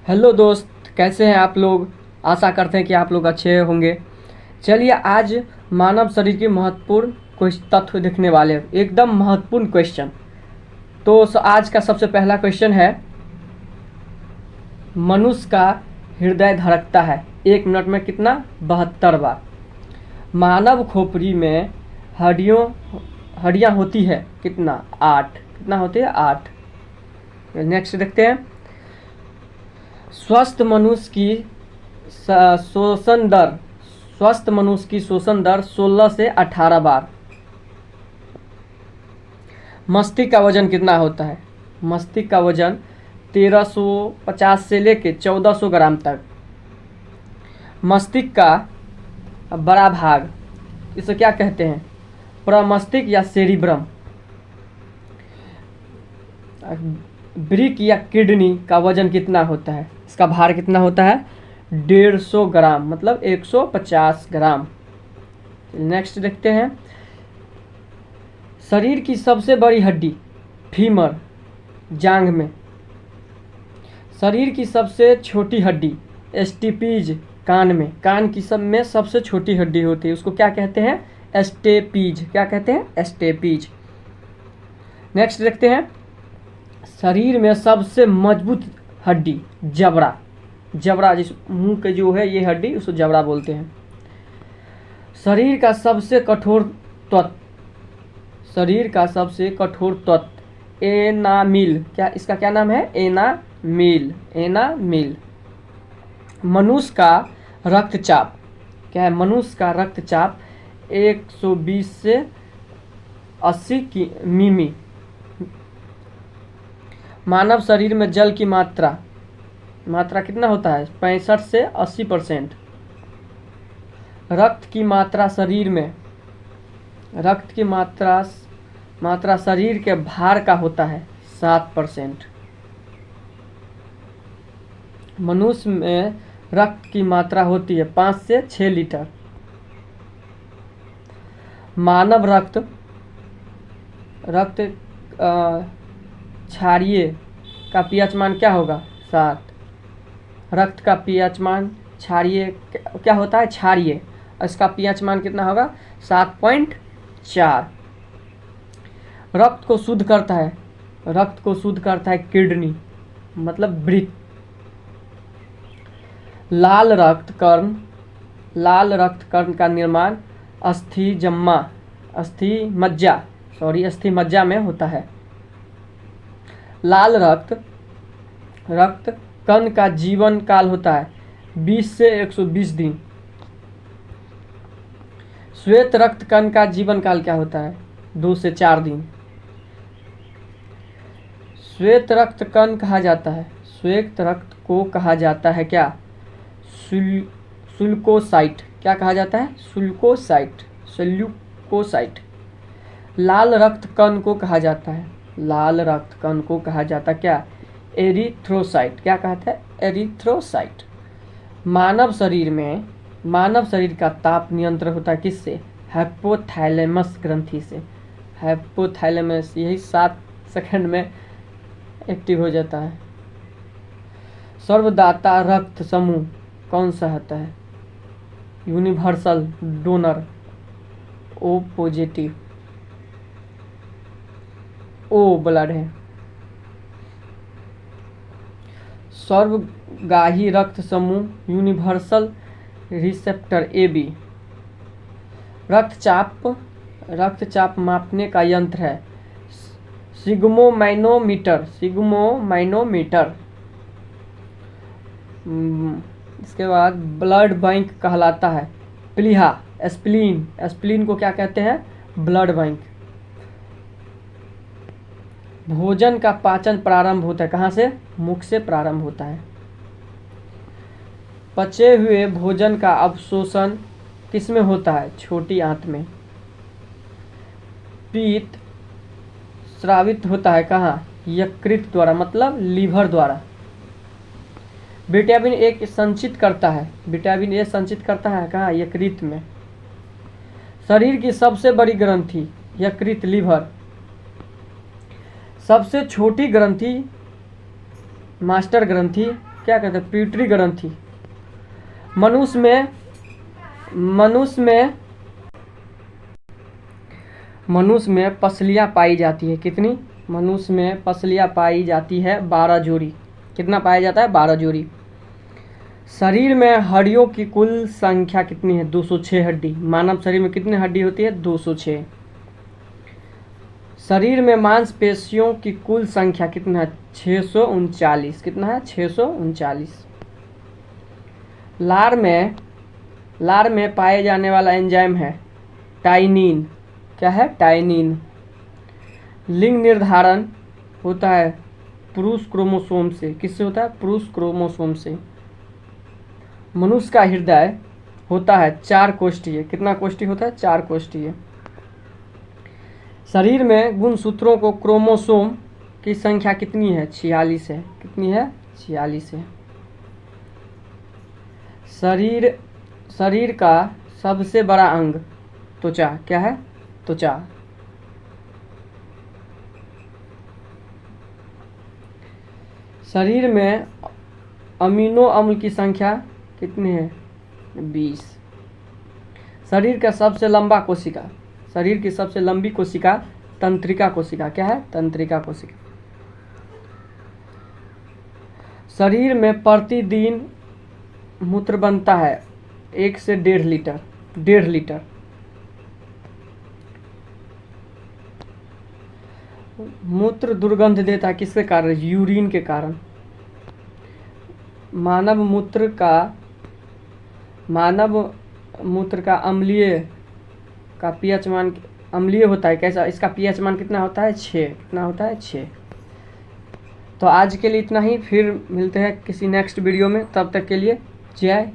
Hello दोस्त, कैसे हैं आप लोग। आशा करते हैं कि आप लोग अच्छे होंगे। चलिए आज मानव शरीर की महत्वपूर्ण कुछ तथ्य देखने वाले हैं, एकदम महत्वपूर्ण क्वेश्चन। तो आज का सबसे पहला क्वेश्चन है, मनुष्य का हृदय धड़कता है 1 मिनट में कितना? 72 बार। मानव खोपड़ी में हड्डियाँ होती है कितना? 8। कितना होती है? 8। नेक्स्ट देखते हैं, स्वस्थ मनुष्य की शोषण दर 16 से 18 बार। मस्तिष्क का वजन कितना होता है? मस्तिष्क का वजन 1350 से लेके 1400 ग्राम तक। मस्तिष्क का बड़ा भाग इसे क्या कहते हैं? प्रमस्तिष्क या सेरिब्रम। ब्रिक या किडनी का वजन कितना होता है? इसका भार कितना होता है? 150 ग्राम, मतलब 150 ग्राम। नेक्स्ट देखते हैं, शरीर की सबसे बड़ी हड्डी फीमर, जांघ में। शरीर की सबसे छोटी हड्डी स्टेपीज, कान में। कान की सब में सबसे छोटी हड्डी होती है, उसको क्या कहते हैं? स्टेपीज। क्या कहते हैं? स्टेपीज। नेक्स्ट देखते हैं, शरीर में सबसे मजबूत हड्डी जबड़ा। जबड़ा जिस मुंह के जो है ये हड्डी, उसको जबड़ा बोलते हैं। शरीर का सबसे कठोर तत्व एनामिल। क्या इसका क्या नाम है? एनामिल। मनुष्य का रक्तचाप क्या है? मनुष्य का रक्तचाप 120 से 80 की मिमी। मानव शरीर में जल की मात्रा कितना होता है? 65 से 80%। रक्त की मात्रा शरीर के भार का होता है 7%। मनुष्य में रक्त की मात्रा होती है 5 से 6 लीटर। मानव रक्त क्षारीय का पीएच मान क्या होगा? 7। रक्त का पीएच मान क्षारीय क्या होता है? क्षारीय। इसका पीएच मान कितना होगा? 7.4। रक्त को शुद्ध करता है किडनी, मतलब ब्रिक। लाल रक्त कण का निर्माण अस्थि मज्जा में होता है। लाल रक्त कण का जीवन काल होता है 20 से 120 दिन। श्वेत रक्त कण का जीवन काल क्या होता है? 2 से 4 दिन। श्वेत रक्त को कहा जाता है क्या? सुल्कोसाइट। क्या कहा जाता है? सुल्कोसाइट। लाल रक्त कण को कहा जाता है क्या? एरिथ्रोसाइट। क्या कहता है? एरिथ्रोसाइट। मानव शरीर का ताप नियंत्रण होता है किससे? हाइपोथैलेमस ग्रंथि से। हाइपोथैलेमस यही 7 सेकंड में एक्टिव हो जाता है। सर्वदाता रक्त समूह कौन सा होता है? Universal donor, O positive, O blood है। सर्वगाही रक्त समूह यूनिवर्सल रिसेप्टर, AB। रक्तचाप मापने का यंत्र है सिग्मोमैनोमीटर। इसके बाद ब्लड बैंक कहलाता है प्लीहा। एस्प्लीन को क्या कहते हैं? Blood bank. भोजन का पाचन प्रारंभ होता है कहाँ से? मुख से प्रारंभ होता है। पचे हुए भोजन का अवशोषण किसमें होता है? छोटी आंत में। पित्त स्रावित होता है कहाँ? यकृत द्वारा, मतलब लीवर द्वारा। विटामिन ए संचित करता है कहाँ? यकृत में। शरीर की सबसे बड़ी ग्रंथि यकृत, लीवर। सबसे छोटी ग्रंथि मास्टर ग्रंथि क्या कहते हैं, पिट्यूटरी ग्रंथि। मनुष्य में पसलियाँ पाई जाती है कितनी? मनुष्य में पसलियाँ पाई जाती है 12 जोड़ी। कितना पाया जाता है? 12 जोड़ी। शरीर में हड्डियों की कुल संख्या कितनी है? 206 हड्डी। मानव शरीर में कितनी हड्डी होती है? 206। शरीर में मांसपेशियों की कुल संख्या कितना है? 639। कितना है? 639। लार में पाए जाने वाला एंजाइम है टाइनिन। क्या है? टाइनिन। लिंग निर्धारण होता है पुरुष क्रोमोसोम से। किससे होता है? पुरुष क्रोमोसोम से। मनुष्य का हृदय होता है 4 कोष्ठीय। कितना कोष्ठीय होता है? 4 कोष्ठीय। शरीर में गुणसूत्रों को क्रोमोसोम की संख्या कितनी है? 46 है। कितनी है? 46 है। शरीर का सबसे बड़ा अंग त्वचा। क्या है? त्वचा। शरीर में अमीनो अम्ल की संख्या कितनी है? 20। शरीर की सबसे लंबी कोशिका तंत्रिका कोशिका। क्या है? तंत्रिका कोशिका। शरीर में प्रतिदिन मूत्र बनता है 1 से 1.5 लीटर। 1.5 लीटर। मूत्र दुर्गंध देता है किसके कारण? यूरिन के कारण। मानव मूत्र का पीएच मान अम्लीय होता है। कैसा? इसका पीएच मान कितना होता है? 6। कितना होता है? 6। तो आज के लिए इतना ही। फिर मिलते हैं किसी नेक्स्ट वीडियो में। तब तक के लिए जय